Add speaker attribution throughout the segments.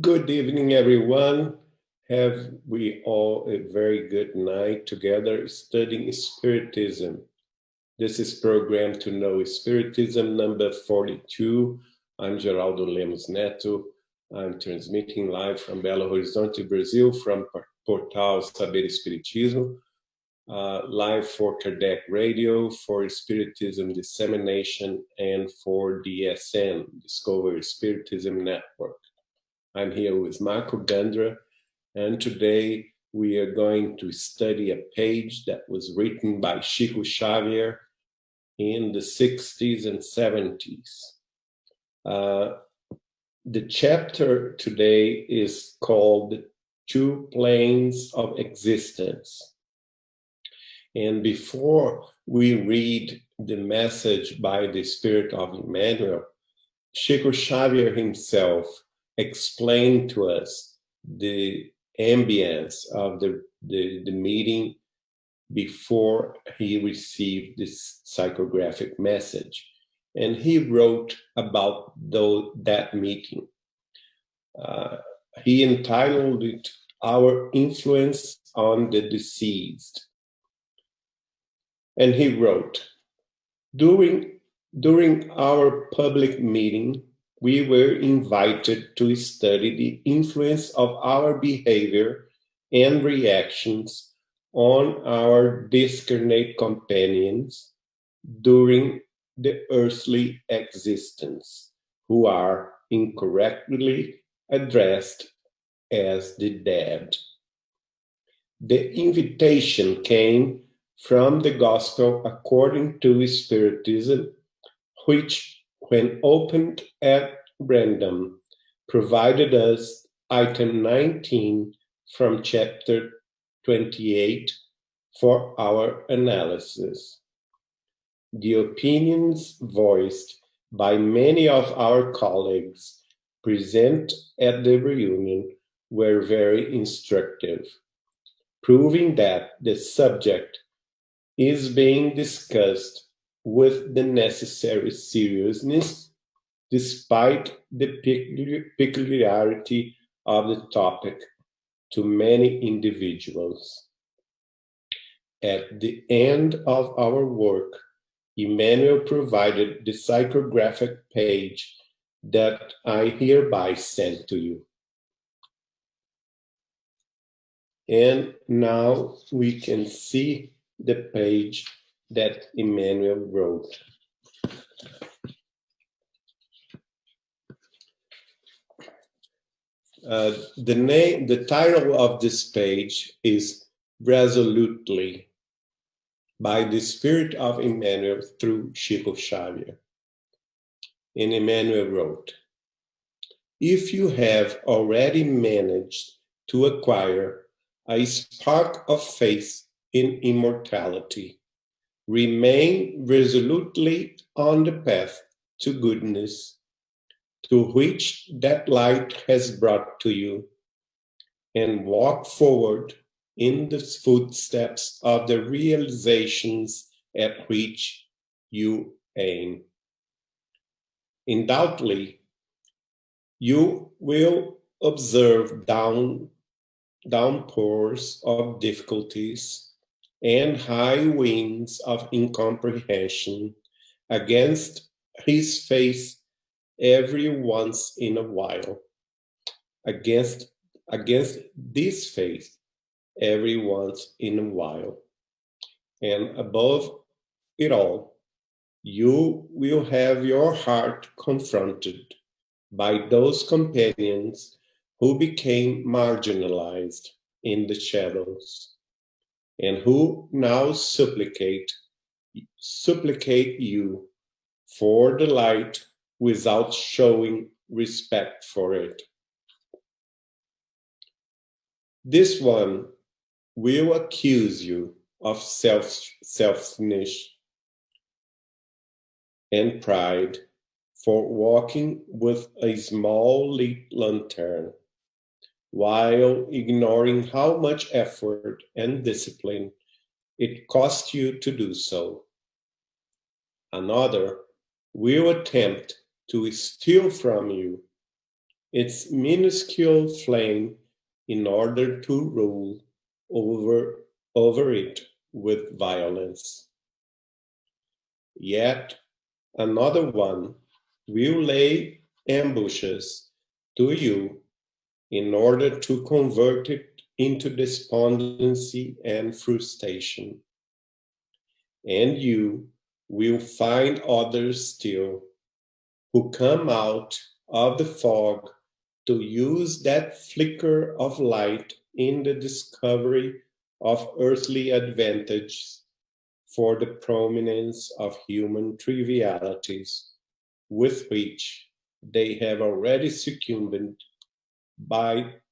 Speaker 1: Good evening, everyone. Have we all a very good night together studying Spiritism? This is Program to Know Spiritism number 42. I'm Geraldo Lemos Neto. I'm transmitting live from Belo Horizonte, Brazil, from Portal Saber Espiritismo, live for Kardec Radio, for Spiritism Dissemination, and for DSN, Discover Spiritism Network. I'm here with Marco Gandra, and today we are going to study a page that was written by Chico Xavier in the 60s and 70s. The chapter today is called Two Planes of Existence. And before we read the message by the Spirit of Emmanuel, Chico Xavier himself explained to us the ambience of the meeting before he received this psychographic message. And he wrote about that meeting. He entitled it Our Influence on the Deceased. And he wrote, During our public meeting, we were invited to study the influence of our behavior and reactions on our discarnate companions during the earthly existence, who are incorrectly addressed as the dead. The invitation came from the Gospel according to Spiritism, which, when opened at random, provided us item 19 from chapter 28 for our analysis. The opinions voiced by many of our colleagues present at the reunion were very instructive, proving that the subject is being discussed with the necessary seriousness, despite the peculiarity of the topic to many individuals. At the end of our work, Emmanuel provided the psychographic page that I hereby send to you. And now we can see the page that Emmanuel wrote. The title of this page is Resolutely, by the Spirit of Emmanuel through Chico Xavier. And Emmanuel wrote, if you have already managed to acquire a spark of faith in immortality, remain resolutely on the path to goodness, to which that light has brought to you, and walk forward in the footsteps of the realizations at which you aim. Undoubtedly, you will observe downpours of difficulties and high winds of incomprehension against his face every once in a while, against this faith every once in a while. And above it all, you will have your heart confronted by those companions who became marginalized in the shadows, and who now supplicate you for the light without showing respect for it. This one will accuse you of selfishness and pride for walking with a small lit lantern, while ignoring how much effort and discipline it costs you to do so. Another will attempt to steal from you its minuscule flame in order to rule over it with violence. Yet another one will lay ambushes to you in order to convert it into despondency and frustration. And you will find others still who come out of the fog to use that flicker of light in the discovery of earthly advantages for the prominence of human trivialities with which they have already succumbed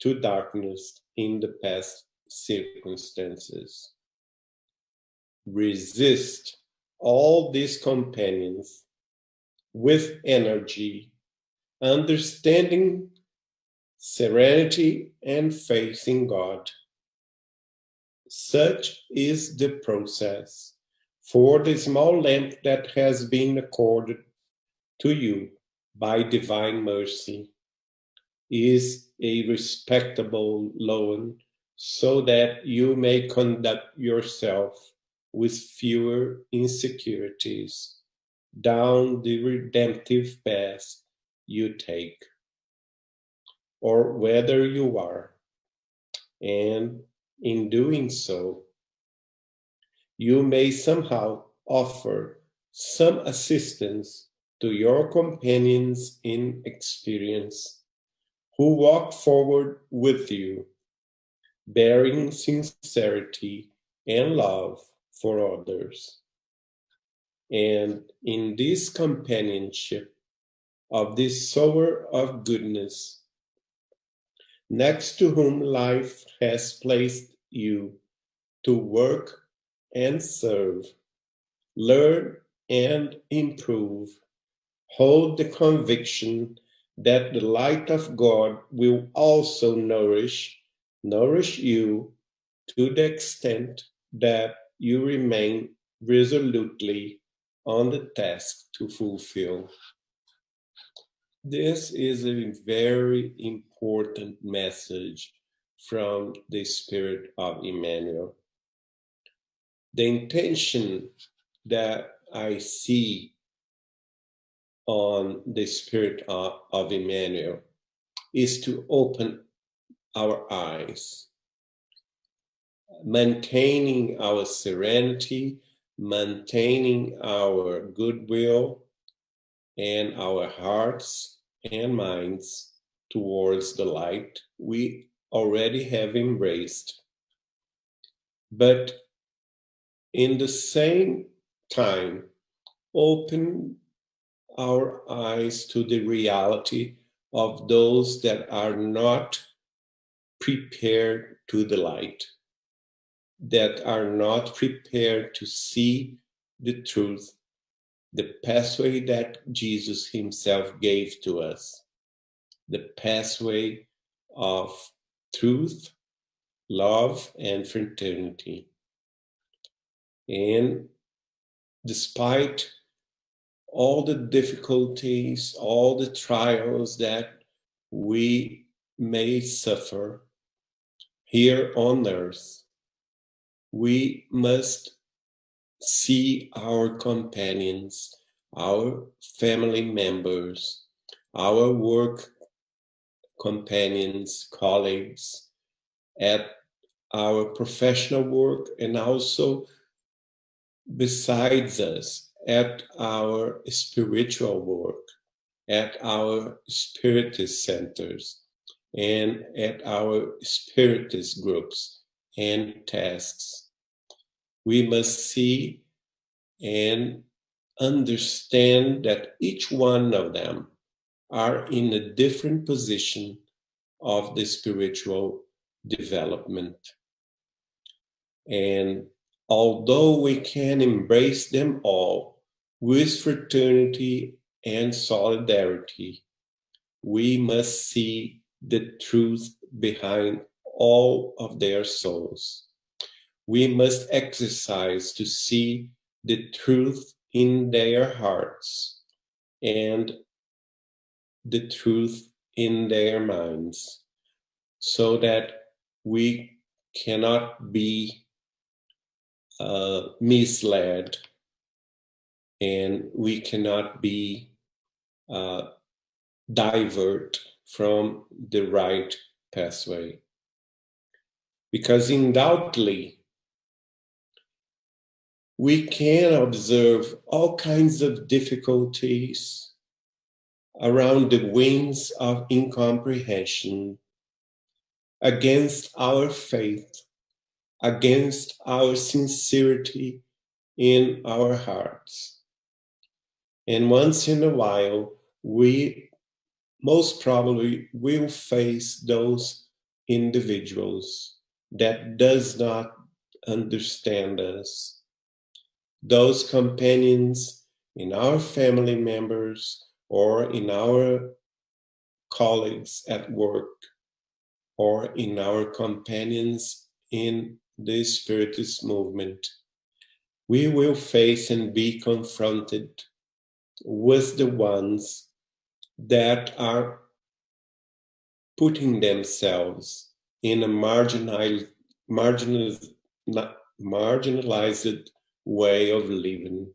Speaker 1: to darkness in the past circumstances. Resist all these companions with energy, understanding, serenity, and faith in God. Such is the process for the small lamp that has been accorded to you by divine mercy is a respectable loan, so that you may conduct yourself with fewer insecurities down the redemptive path you take, or whether you are, and in doing so, you may somehow offer some assistance to your companions in experience who walk forward with you, bearing sincerity and love for others. And in this companionship of this sower of goodness, next to whom life has placed you to work and serve, learn and improve, hold the conviction that the light of God will also nourish you to the extent that you remain resolutely on the task to fulfill. This is a very important message from the Spirit of Emmanuel. The intention that I see on the Spirit of Emmanuel is to open our eyes, maintaining our serenity, maintaining our goodwill, and our hearts and minds towards the light we already have embraced. But in the same time, open our eyes to the reality of those that are not prepared to the light, that are not prepared to see the truth, the pathway that Jesus himself gave to us, the pathway of truth, love, and fraternity. And despite all the difficulties, all the trials that we may suffer here on earth, we must see our companions, our family members, our work companions, colleagues, at our professional work, and also besides us at our spiritual work, at our spiritist centers, and at our spiritist groups and tasks. We must see and understand that each one of them are in a different position of the spiritual development. And although we can embrace them all with fraternity and solidarity, we must see the truth behind all of their souls. We must exercise to see the truth in their hearts and the truth in their minds so that we cannot be misled and we cannot be divert from the right pathway. Because undoubtedly, we can observe all kinds of difficulties around the winds of incomprehension against our faith, against our sincerity in our hearts. And once in a while, we most probably will face those individuals that does not understand us, those companions in our family members or in our colleagues at work or in our companions in the Spiritist movement. We will face and be confronted with the ones that are putting themselves in a marginalized way of living,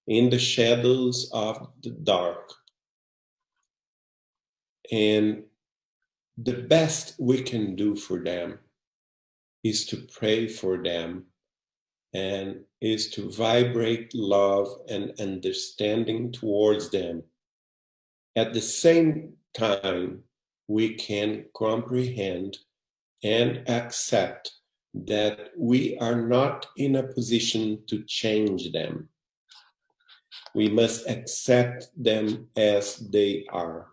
Speaker 1: in the shadows of the dark. And the best we can do for them is to pray for them and is to vibrate love and understanding towards them. At the same time, we can comprehend and accept that we are not in a position to change them. We must accept them as they are.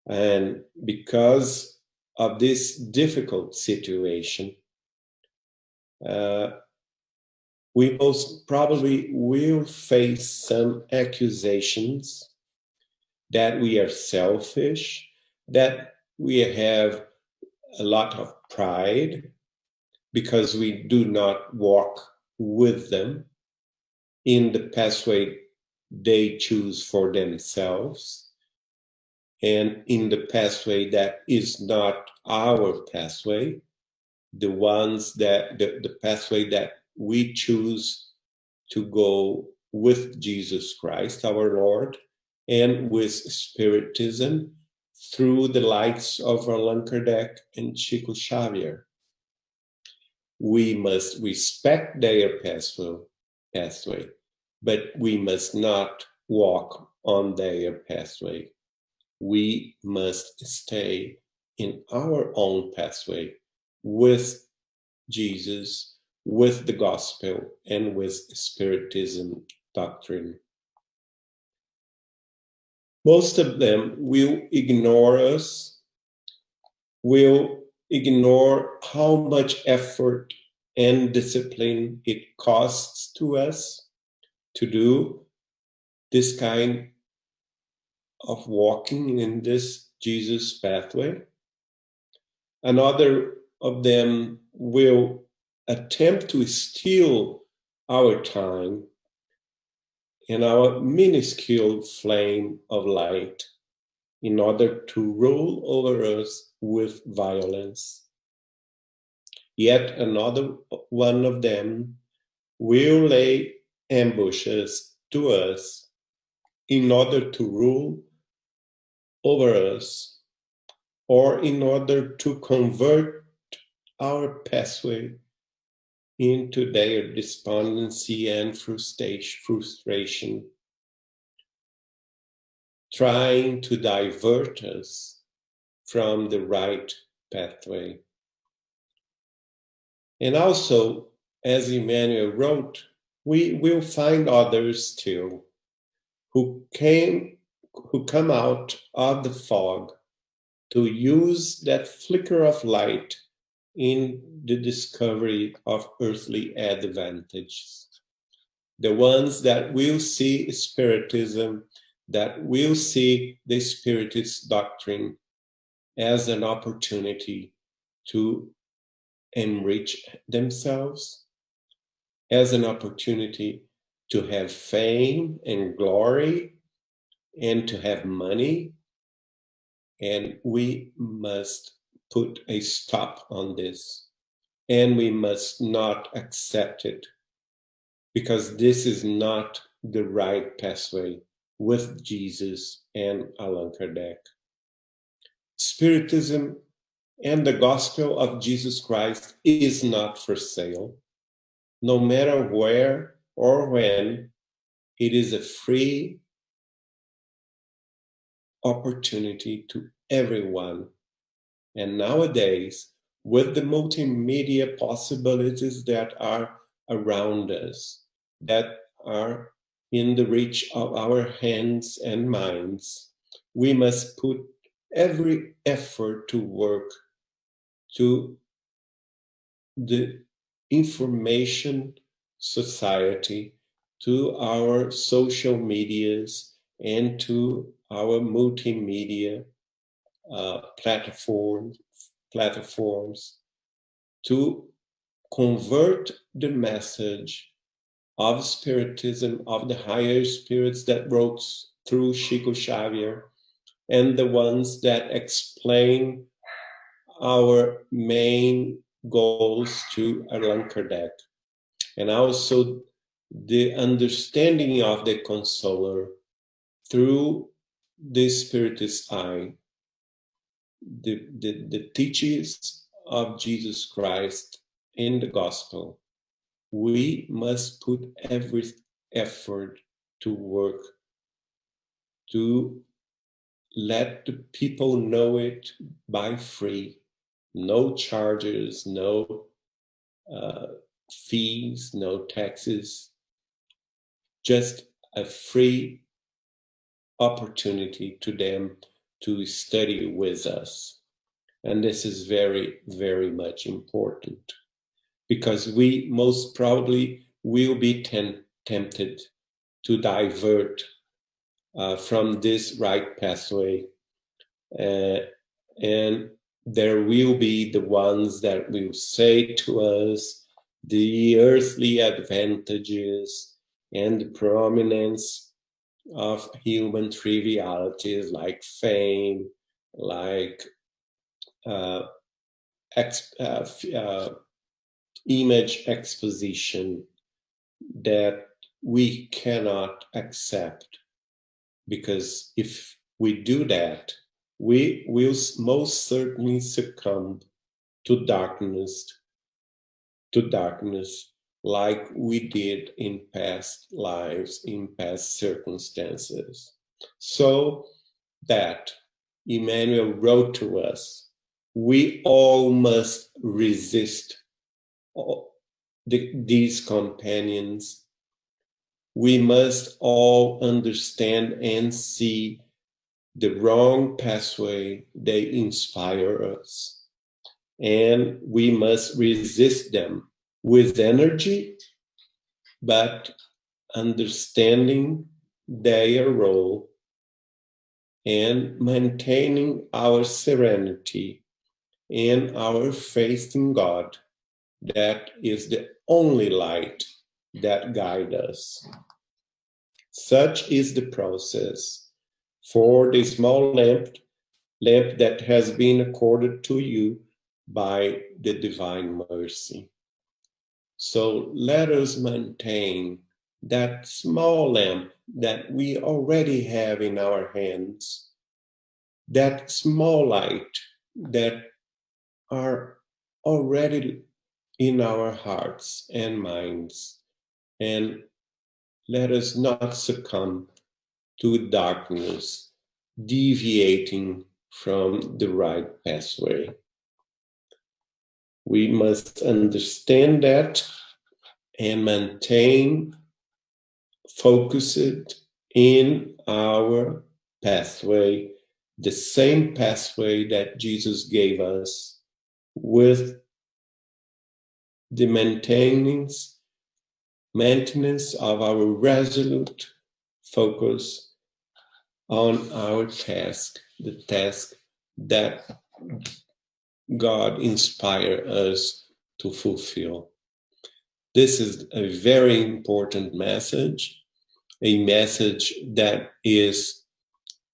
Speaker 1: And because of this difficult situation, we most probably will face some accusations that we are selfish, that we have a lot of pride because we do not walk with them in the pathway they choose for themselves and in the pathway that is not our pathway, the ones that the pathway that we choose to go with Jesus Christ, our Lord, and with Spiritism through the lights of Allan Kardec and Chico Xavier. We must respect their pathway, but we must not walk on their pathway. We must stay in our own pathway with Jesus, with the gospel, and with Spiritism doctrine. Most of them will ignore us, will ignore how much effort and discipline it costs to us to do this kind of walking in this Jesus pathway. Another of them will attempt to steal our time and our minuscule flame of light in order to rule over us with violence. Yet another one of them will lay ambushes to us in order to rule over us or in order to convert our pathway into their despondency and frustration, trying to divert us from the right pathway. And also, as Emmanuel wrote, we will find others too who come out of the fog to use that flicker of light in the discovery of earthly advantages. The ones that will see Spiritism, that will see the Spiritist doctrine as an opportunity to enrich themselves, as an opportunity to have fame and glory and to have money And we must put a stop on this. And we must not accept it, because this is not the right pathway with Jesus and Allan Kardec. Spiritism and the gospel of Jesus Christ is not for sale. No matter where or when, it is a free opportunity to everyone. And nowadays, with the multimedia possibilities that are around us, that are in the reach of our hands and minds, we must put every effort to work to the information society, to our social medias, and to our multimedia platforms to convert the message of Spiritism, of the higher spirits that wrote through Chico Xavier, and the ones that explain our main goals to Allan Kardec, and also the understanding of the Consoler through the Spiritist eye, the teachings of Jesus Christ in the gospel. We must put every effort to work to let the people know it by free. No charges, no fees, no taxes, just a free opportunity to them to study with us. And this is very, very much important, because we most probably will be tempted to divert from this right pathway. And there will be the ones that will say to us the earthly advantages and the prominence of human trivialities like fame, like image exposition, that we cannot accept, because if we do that, we will most certainly succumb to darkness, like we did in past lives, in past circumstances. So that Emmanuel wrote to us, we all must resist these companions. We must all understand and see the wrong pathway they inspire us. And we must resist them with energy, but understanding their role and maintaining our serenity and our faith in God. That is the only light that guides us. Such is the process for the small lamp that has been accorded to you by the divine mercy. So let us maintain that small lamp that we already have in our hands, that small light that are already in our hearts and minds, and let us not succumb to darkness, deviating from the right pathway. We must understand that and maintain focused in our pathway, the same pathway that Jesus gave us, with the maintenance of our resolute focus on our task, the task that God inspired us to fulfill. This is a very important message, a message that is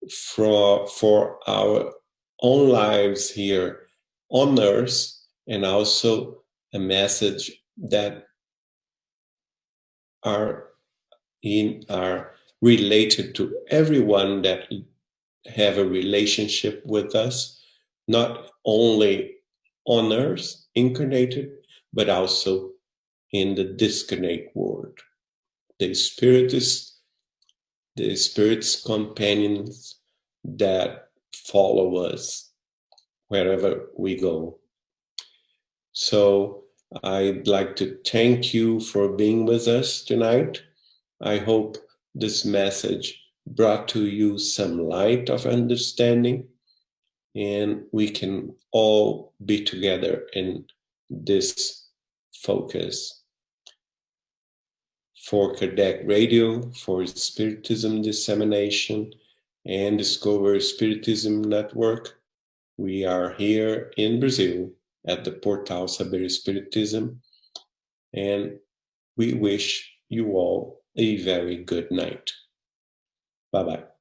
Speaker 1: for our own lives here on Earth, and also a message that are related to everyone that have a relationship with us, not only on Earth, incarnated, but also in the discarnate world. The spirit's companions that follow us wherever we go. So I'd like to thank you for being with us tonight. I hope this message brought to you some light of understanding, and we can all be together in this focus. For Kardec Radio, for Spiritism Dissemination and Discover Spiritism Network, we are here in Brazil at the Portal Saber Spiritism, and we wish you all a very good night. Bye-bye.